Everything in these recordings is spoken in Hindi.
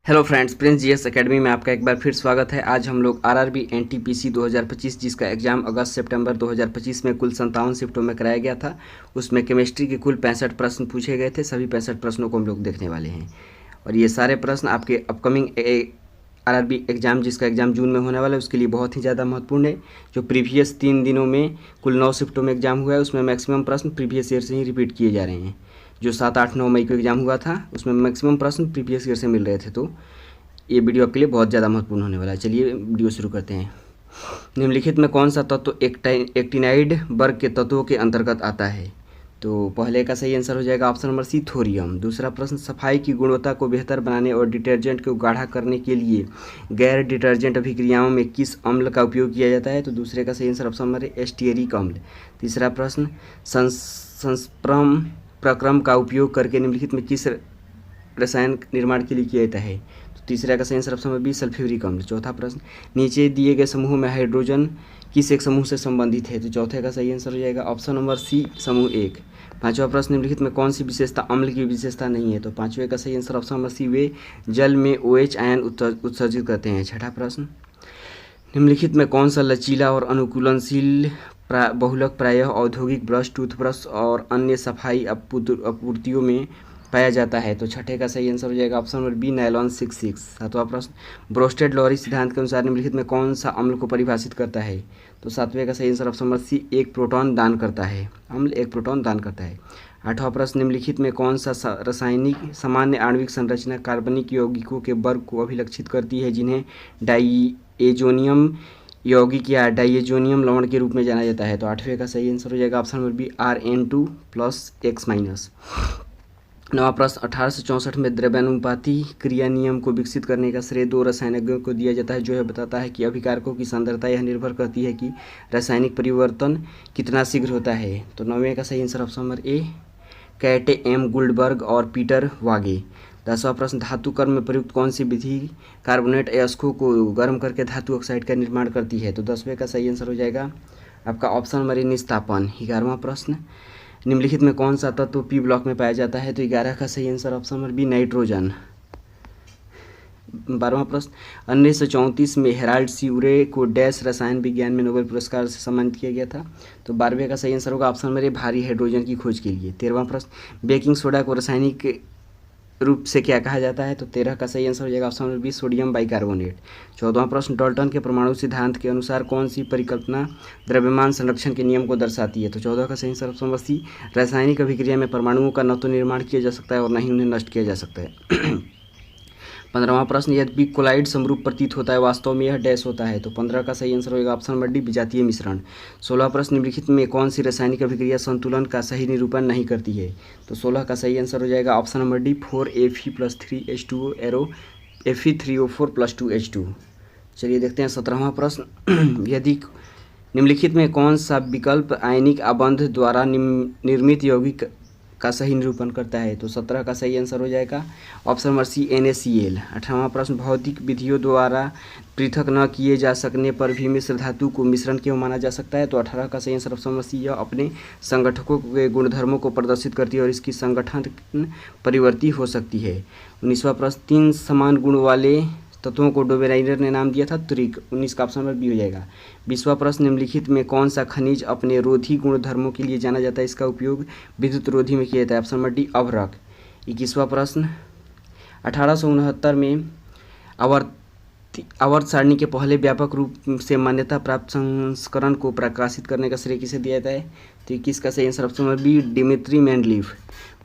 Hello friends, Prince GS academy में आपका एक बार फिर स्वागत है। आज हम लोग आरआरबी एनटीपीसी 2025 जिसका एग्ज़ाम अगस्त सितंबर 2025 में कुल 57 शिफ्टों में कराया गया था, उसमें केमिस्ट्री के कुल 65 प्रश्न पूछे गए थे। सभी 65 प्रश्नों को हम लोग देखने वाले हैं और ये सारे प्रश्न आपके अपकमिंग आरआरबी एग्ज़ाम जिसका एग्ज़ाम जून में होने वाला है उसके लिए बहुत ही ज़्यादा महत्वपूर्ण है। जो प्रीवियस 3 दिनों में कुल 9 शिफ्टों में एग्ज़ाम हुआ है उसमें मैक्सिमम प्रश्न प्रीवियस ईयर से ही रिपीट किए जा रहे हैं। जो 7, 8, 9 मई को एग्ज़ाम हुआ था उसमें मैक्सिमम प्रश्न प्रीवियस ईयर से मिल रहे थे, तो ये वीडियो आपके लिए बहुत ज़्यादा महत्वपूर्ण होने वाला है। चलिए वीडियो शुरू करते हैं। निम्नलिखित में कौन सा तत्व एक्टिनाइड वर्ग के तत्वों के अंतर्गत आता है? तो पहले का सही आंसर हो जाएगा ऑप्शन नंबर सी, थोरियम। दूसरा प्रश्न, सफाई की गुणवत्ता को बेहतर बनाने और डिटर्जेंट को गाढ़ा करने के लिए गैर डिटर्जेंट अभिक्रियाओं में किस अम्ल का उपयोग किया जाता है? तो दूसरे का सही आंसर ऑप्शन नंबर है, एस्टियरिक अम्ल। तीसरा प्रश्न, संस्पर्म प्रक्रम का उपयोग करके निम्नलिखित में किस रसायन निर्माण के लिए किया जाता है? तो तीसरा का सही answer option number B, sulphuric अम्ल। चौथा प्रश्न, नीचे दिए गए समूह में हाइड्रोजन किस एक समूह से संबंधित है? तो चौथे का सही आंसर हो जाएगा ऑप्शन नंबर सी, समूह 1। पांचवा प्रश्न, निम्नलिखित में कौन सी विशेषता अम्ल की विशेषता नहीं है? तो पांचवे का सही आंसर ऑप्शन नंबर सी, वे जल में OH आयन उत्सर्जित करते हैं। छठा प्रश्न, निम्नलिखित में कौन सा लचीला और अनुकूलनशील बहुलक प्रायः औद्योगिक ब्रश, टूथब्रश और अन्य सफाई आपूर्तियों में पाया जाता है? तो छठे का सही आंसर हो जाएगा ऑप्शन नंबर बी, नायलॉन 66। सातवां प्रश्न, ब्रोस्टेड लॉरी सिद्धांत के अनुसार निम्नलिखित में कौन सा अम्ल को परिभाषित करता है? तो सातवें का सही आंसर ऑप्शन नंबर सी, एक प्रोटॉन दान करता है। अम्ल एक प्रोटॉन दान करता है। आठवां प्रश्न, निम्नलिखित में कौन सा रासायनिक सामान्य आणविक संरचना कार्बनिक यौगिकों के वर्ग को अभिलक्षित करती है जिन्हें डाइएजोनियम यौगिक या डाइएजोनियम लवण के रूप में जाना जाता है? तो आठवें का सही आंसर हो जाएगा ऑप्शन नंबर बी, Rn2+X-। नवा प्रश्न, 1864 में द्रव्यानुपाती क्रिया नियम को विकसित करने का श्रेय 2 रसायनज्ञों को दिया जाता है जो यह बताता है कि अभिकारकों की सांद्रता यह निर्भर करती है कि रासायनिक परिवर्तन कितना शीघ्र होता है? तो नौवें का सही answer option number A, Cato M Guldberg और पीटर वागे। 10वां प्रश्न, धातु कर्म में प्रयुक्त कौन सी विधि कार्बोनेट अयस्कों को गर्म करके धातु ऑक्साइड का निर्माण करती है? तो 10वें का सही आंसर हो जाएगा आपका ऑप्शन नंबर ए, निस्तापन। 11वां प्रश्न, निम्नलिखित में कौन सा तत्व पी ब्लॉक में पाया जाता है? तो 11 का सही answer option number B, nitrogen. 12वां प्रश्न, 1934 में हेराल्ड सीउरे को डैश रसायन विज्ञान में नोबेल पुरस्कार से सम्मानित किया गया था? तो 12वें का सही आंसर होगा ऑप्शन नंबर ए, भारी हाइड्रोजन की खोज के लिए। 13वां प्रश्न, बेकिंग सोडा को रासायनिक रूप से क्या कहा जाता है? तो 13 का सही आंसर हो जाएगा option number B, sodium bicarbonate. 14वां प्रश्न, डाल्टन के परमाणु सिद्धांत के अनुसार कौन सी परिकल्पना द्रव्यमान संरक्षण के नियम को दर्शाती है? तो 14 का सही आंसर ऑप्शन नंबर सी, रासायनिक अभिक्रिया में परमाणुओं का न तो निर्माण किया जा सकता है और न ही उन्हें नष्ट किया जा सकता है। 15वां प्रश्न, यद्यपि कोलाइड समरूप प्रतीत होता है वास्तव में यह डैश होता है? तो 15 का सही आंसर होगा ऑप्शन नंबर डी, विजातीय मिश्रण। 16वां प्रश्न, निम्नलिखित में कौन सी रासायनिक अभिक्रिया संतुलन का सही निरूपण नहीं करती है? तो 16 का सही आंसर हो जाएगा option number D, 4Fe+3H2O arrow Fe3O4+2H2। चलिए देखते हैं 17वां प्रश्न, यदि निम्नलिखित में कौन सा विकल्प आयनिक आबंध द्वारा निर्मित यौगिक का सही निरूपण करता है? तो 17 का सही आंसर हो जाएगा ऑप्शन नंबर सी, NaCl। 18वां प्रश्न, भौतिक विधियों द्वारा पृथक न किए जा सकने पर भी मिश्र धातु को मिश्रण क्यों माना जा सकता है? तो 18 का सही आंसर ऑप्शन नंबर सी, यह अपने संगठकों के गुणधर्मों को प्रदर्शित करती है और इसकी संगठन परिवर्ती हो सकती है। 19वां प्रश्न, 3 समान गुण वाले तत्वों को डोबेराइनर ने नाम दिया था त्रिक। 19 का ऑप्शन नंबर बी हो जाएगा। 20वां प्रश्न, निम्नलिखित में कौन सा खनिज अपने रोधी गुणधर्मों के लिए जाना जाता है? इसका उपयोग विद्युत रोधी में किया जाता है? ऑप्शन नंबर डी, अभ्रक। 21वां प्रश्न, 1869 में आवर्त सारणी के पहले व्यापक रूप से मान्यता प्राप्त संस्करण को प्रकाशित करने का श्रेय किसे दिया जाता है? तो 21 का सही answer option number B, Dmitri Mendeleev.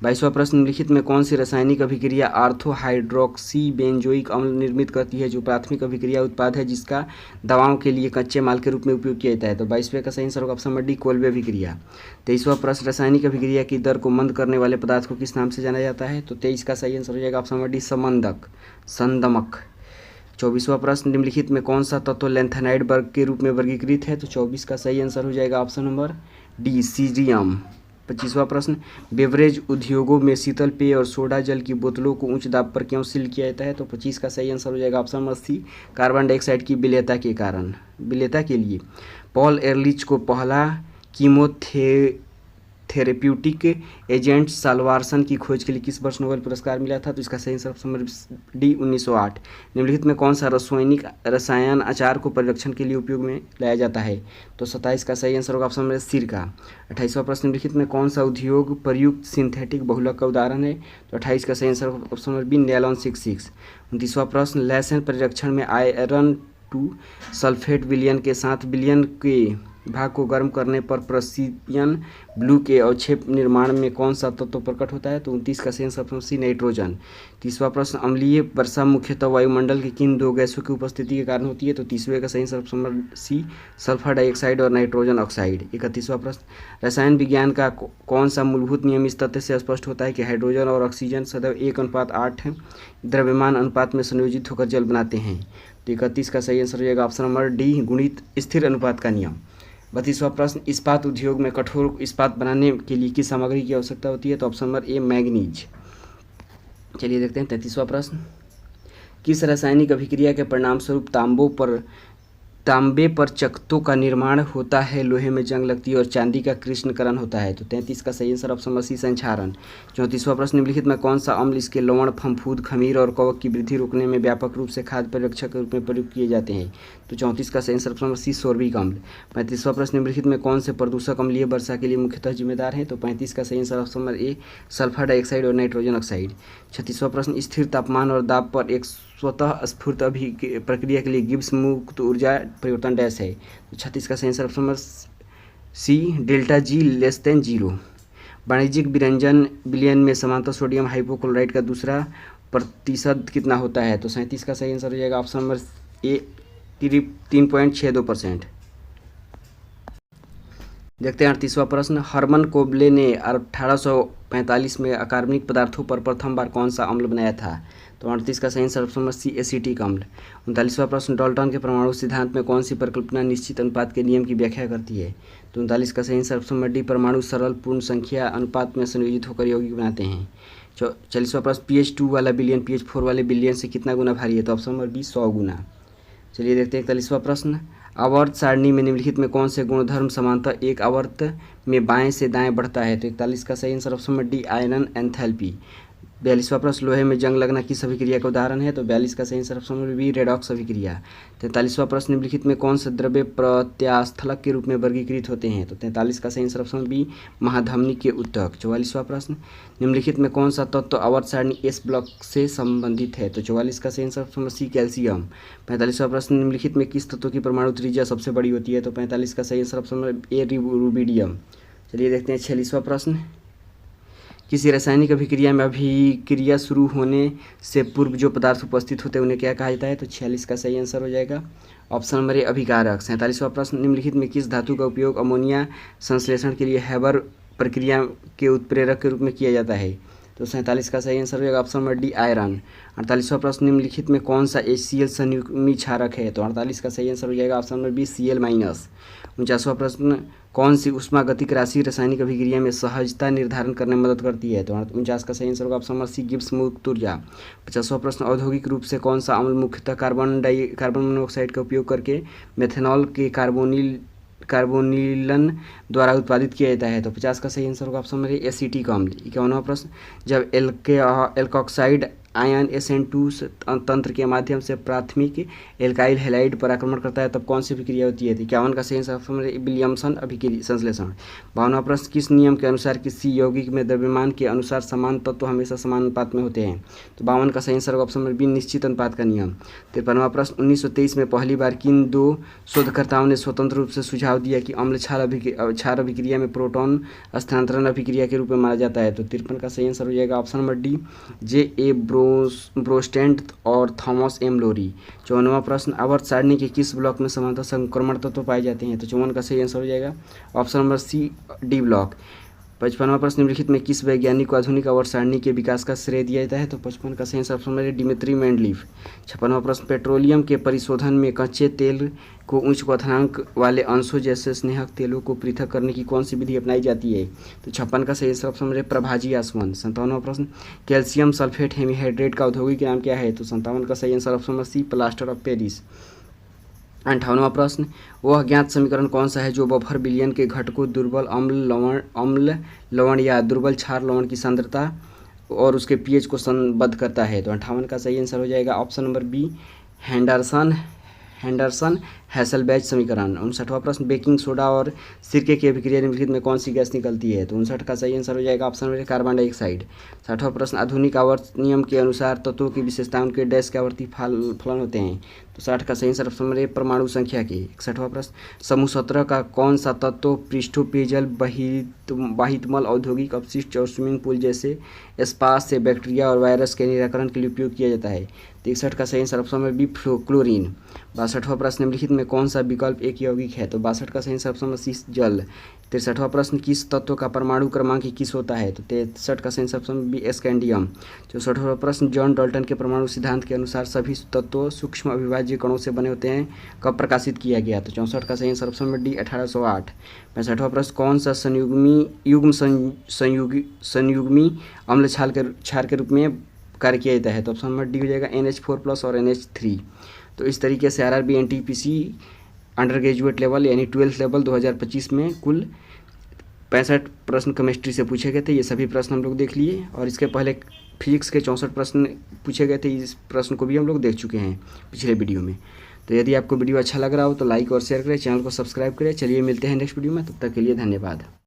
22वां प्रश्न, निम्नलिखित में कौन सी रासायनिक अभिक्रिया आर्थो हाइड्रोक्सी बेंजोइक अम्ल निर्मित करती है जो प्राथमिक अभिक्रिया उत्पाद है जिसका दवाओं के लिए कच्चे माल के रूप में उपयोग किया जाता है? तो 22वें का सही आंसर होगा ऑप्शन नंबर डी, कोल्बे अभिक्रिया। 23वां प्रश्न, रासायनिक अभिक्रिया की दर को मंद करने वाले पदार्थ को किस नाम से जाना जाता है? तो 23 का सही आंसर हो जाएगा ऑप्शन नंबर डी, संदमक। 24वां प्रश्न, निम्नलिखित में कौन सा तत्व लैंथेनाइड वर्ग के रूप में वर्गीकृत है? तो 24 का सही आंसर हो जाएगा ऑप्शन नंबर डी, सीजियम। 25वां प्रश्न, बेवरेज उद्योगों में शीतल पेय और सोडा जल की बोतलों को उच्च दाब पर क्यों सील किया जाता है? तो 25 का सही आंसर हो जाएगा option number C, carbon dioxide की विलेयता के कारण, विलेयता के लिए। पॉल एरलिच को पहला थेरेप्यूटिक एजेंट साल्वारसन की खोज के लिए किस वर्ष नोबेल पुरस्कार मिला था? तो इसका सही आंसर ऑप्शन नंबर डी 1908। निम्नलिखित में कौन सा रसायन अचार को परिरक्षण के लिए उपयोग में लाया जाता है? तो 27 का सही आंसर होगा ऑप्शन नंबर सिरका। 28वां प्रश्न, निम्नलिखित में कौन सा उद्योग प्रयुक्त सिंथेटिक बहुलक का उदाहरण है? तो 28 का सही answer option number B nylon 66। 29वां प्रश्न, लहसुन परिरक्षण में आयरन 2 सल्फेट विलयन के साथ विलयन के भाग को गर्म करने पर प्रेसियन ब्लू के अवक्षेप निर्माण में कौन सा तत्व प्रकट होता है? तो 29 का सही आंसर ऑप्शन सी नाइट्रोजन। 30वां प्रश्न, अम्लीय वर्षा मुख्यतः वायुमंडल की किन दो गैसों की उपस्थिति के कारण होती है? तो 30वें का सही answer option number C sulphur dioxide और नाइट्रोजन ऑक्साइड। 31वां प्रश्न, रसायन विज्ञान का कौन सा मूलभूत नियम इस तथ्य से स्पष्ट होता है कि हाइड्रोजन और ऑक्सीजन सदैव 1:8 द्रव्यमान अनुपात में संयोजित होकर जल बनाते हैं? तो 31 का सही आंसर हो जाएगा ऑप्शन नंबर डी गुणित स्थिर अनुपात का नियम। 32वां प्रश्न, इस्पात उद्योग में कठोर इस्पात बनाने के लिए किस सामग्री की आवश्यकता होती है? तो ऑप्शन नंबर ए मैग्नीज। चलिए देखते हैं 33वां प्रश्न, किस रासायनिक अभिक्रिया के परिणाम स्वरूप तांबे पर चकत्तों का निर्माण होता है, लोहे में जंग लगती है और चांदी का कृष्णकरण होता है? तो 33 का सही आंसर ऑप्शन नंबर सी संक्षारण। 34वां प्रश्न, निम्नलिखित में कौन सा अम्ल इसके लवण, फफूंद, खमीर और कवक की वृद्धि रोकने में व्यापक रूप से खाद्य परिरक्षक के रूप में प्रयुक्त किए जाते हैं? तो 34 का सही answer option number C sorbic अम्ल। 35वां प्रश्न, निम्नलिखित में कौन से प्रदूषक अम्लीय वर्षा के लिए मुख्यतः जिम्मेदार हैं? तो 35 का सही आंसर ऑप्शन नंबर ए सल्फर डाइऑक्साइड और नाइट्रोजन ऑक्साइड। 36वां प्रश्न, स्थिर तापमान और दाब पर एक स्वतः स्फूर्त प्रक्रिया के लिए गिब्स मुक्त ऊर्जा परिवर्तन डैश है? तो 36 का सही answer option number C delta G less than 0। वाणिज्यिक विलयन में समानता सोडियम हाइपोक्लोराइड का दूसरा प्रतिशत कितना होता है? तो 37 का सही आंसर हो जाएगा ऑप्शन नंबर ए 3.62%। देखते हैं 38वां प्रश्न, हरमन कोबले ने 1845 में अकार्बनिक पदार्थों पर प्रथम बार कौन सा अम्ल बनाया था? तो 38 का सही answer option number C acetic अम्ल। 39वां प्रश्न, डाल्टन के परमाणु सिद्धांत में कौन सी परिकल्पना निश्चित अनुपात के नियम की व्याख्या करती है? तो 39 का सही आंसर ऑप्शन नंबर डी परमाणु सरल पूर्ण संख्या अनुपात में संयोजित होकर यौगिक बनाते हैं। 40वां प्रश्न, pH 2 वाला बिलियन pH 4 वाले बिलियन से कितना गुना भारी है? तो ऑप्शन नंबर बी 100 गुना। चलिए देखते हैं 41वां प्रश्न, आवर्त सारणी में निम्नलिखित में कौन से गुणधर्म समानतः एक आवर्त में बाएं से दाएं बढ़ता है? तो 41 का सही answer option number D iron enthalpy. 42वां प्रश्न, लोहे में जंग लगना किस अभिक्रिया का उदाहरण है? तो 42 का सही answer option number B redox अभिक्रिया। 43वां प्रश्न, निम्नलिखित में कौन से द्रव्य प्रत्यास्थलक के रूप में वर्गीकृत होते हैं? तो 43 का सही आंसर ऑप्शन बी महाधमनी के उत्तक। 44वां प्रश्न, निम्नलिखित में कौन सा तत्व आवर्त सारणी एस ब्लॉक से संबंधित है? तो 44 का सही answer option number C calcium. 45वां प्रश्न, निम्नलिखित में किस तत्व की परमाणु त्रिज्या सबसे बड़ी होती है? तो 45 का सही आंसर ऑप्शन नंबर ए रुबिडियम। चलिए देखते हैं 46वां प्रश्न, किसी रासायनिक अभिक्रिया में अभिक्रिया शुरू होने से पूर्व जो पदार्थ उपस्थित होते हैं उन्हें क्या कहा जाता है? तो 46 का सही आंसर हो जाएगा ऑप्शन नंबर ए अभिकारक। 47वां प्रश्न, निम्नलिखित में किस धातु का उपयोग अमोनिया संश्लेषण के लिए हैबर प्रक्रिया के उत्प्रेरक के रूप में किया जाता है? तो 47 का सही आंसर हो जाएगा ऑप्शन नंबर डी आयरन। 48वां प्रश्न, निम्नलिखित में कौन सा HCl संयुग्मी क्षारक है? तो 48 का सही आंसर हो जाएगा ऑप्शन नंबर बी Cl-। 49वां प्रश्न, कौन सी ऊष्मागतिक राशि रासायनिक अभिक्रिया में सहजता निर्धारण करने में मदद करती है? तो 49 का सही आंसर होगा ऑप्शन नंबर सी गिब्स मुक्त ऊर्जा। 50वां प्रश्न, औद्योगिक रूप से कौन सा अम्ल मुख्यतः कार्बन मोनोऑक्साइड का उपयोग करके मेथनॉल के कार्बोनिलन द्वारा उत्पादित किया जाता है? तो 50 का सही आंसर होगा ऑप्शन नंबर ए एसिटिक अम्ल। 51वां प्रश्न, जब एल्कोक्साइड आयन SN2 तंत्र के माध्यम से प्राथमिक एल्काइल हैलाइड पर आक्रमण करता है तब कौन सी अभिक्रिया होती है? 51 का सही आंसर विलियमसन अभिक्रिया संश्लेषण। 52वां प्रश्न, किस नियम के अनुसार किसी यौगिक में द्रव्यमान के अनुसार समान तत्व हमेशा समान अनुपात में होते हैं? तो 52 का सही आंसर होगा ऑप्शन नंबर बी निश्चित अनुपात का नियम। 53वां प्रश्न, 1923 में पहली बार किन दो शोधकर्ताओं ने स्वतंत्र रूप से सुझाव दिया कि अम्ल क्षार अभिक्रिया में प्रोटॉन स्थानांतरण अभिक्रिया के रूप में माना जाता है? तो 53 का सही आंसर हो जाएगा ऑप्शन नंबर डी J.A. ब्रोस्टेंट और थॉमस M. लोरी। 54वां प्रश्न, आवर्त सारणी के किस ब्लॉक में समानता संक्रमण तत्व पाए जाते हैं? तो 54 का सही आंसर हो जाएगा option number C D block. 55वां प्रश्न, निम्नलिखित में किस वैज्ञानिक को आधुनिक आवर्त सारणी के विकास का श्रेय दिया जाता है? तो 55 का सही answer option number Dmitri Mendeleev. 56वां प्रश्न, पेट्रोलियम के परिशोधन में कच्चे तेल को उच्च क्वथनांक वाले अंशों जैसे स्नेहक तेलों को पृथक करने की कौन सी विधि अपनाई जाती है? तो 56 का सही आंसर ऑप्शन नंबर प्रभाजी आसवन। 57वां प्रश्न, कैल्शियम सल्फेट हेमीहाइड्रेट का औद्योगिक नाम क्या है? तो 57 का सही answer option number C plaster of Paris. 58वां प्रश्न, वह ज्ञात समीकरण कौन सा है जो बफर विलयन के घटकों दुर्बल अम्ल लवण या दुर्बल क्षार लवण की सांद्रता और उसके पीएच को संबद्ध करता है। तो 58 का सही आंसर हो जाएगा ऑप्शन नंबर बी, हैंडरसन हैसलबैच समीकरण। 59वां प्रश्न, बेकिंग सोडा और सिरके की अभिक्रिया निम्नलिखित में कौन सी गैस निकलती है। तो 59 का सही आंसर हो जाएगा ऑप्शन नंबर कार्बन डाइऑक्साइड। 60वां प्रश्न, आधुनिक आवर्त नियम के अनुसार तत्वों की विशेषताएं उनके डैश के आवर्ती फलन होते हैं। तो 60 का सही आंसर ऑप्शन नंबर ए, परमाणु संख्या के। 61वां प्रश्न, समूह 17 का कौन सा तत्व पृष्ठों पेयजल बाहितमल औद्योगिक अपशिष्ट और स्विमिंग पूल जैसे स्पास से बैक्टीरिया और वायरस के निराकरण के लिए उपयोग किया जाता है। 63 का सही answer option number B, chlorine. 62वां प्रश्न, निम्नलिखित में कौन सा विकल्प एक यौगिक है। तो 62 का सही आंसर ऑप्शन नंबर सी, जल। 63वां प्रश्न, किस तत्व का परमाणु क्रमांक 21 होता है। तो 63 का सही answer option number B, scandium. 64वां प्रश्न, जॉन डाल्टन के परमाणु सिद्धांत के अनुसार सभी तत्व सूक्ष्म अविभाज्य कणों से बने होते हैं, कब प्रकाशित किया गया। तो 64 का सही आंसर ऑप्शन नंबर डी, 1808। 65वां प्रश्न, कौन सा संयुग्मी अम्ल क्षार के रूप में कार्य किया जाता है। तो ऑप्शन नंबर डी हो जाएगा NH4+ और NH3। तो इस तरीके से RRB NTPC under graduate level यानी 12th लेवल 2025 में कुल 65 प्रश्न केमिस्ट्री से पूछे गए थे। ये सभी प्रश्न हम लोग देख लिए और इसके पहले फिजिक्स के 64 प्रश्न पूछे गए थे। इस प्रश्न को भी हम लोग देख चुके हैं पिछले वीडियो में। तो यदि आपको वीडियो अच्छा लग रहा हो तो लाइक और शेयर करें, चैनल को सब्सक्राइब करें। चलिए मिलते हैं नेक्स्ट वीडियो में, तब तक के लिए धन्यवाद।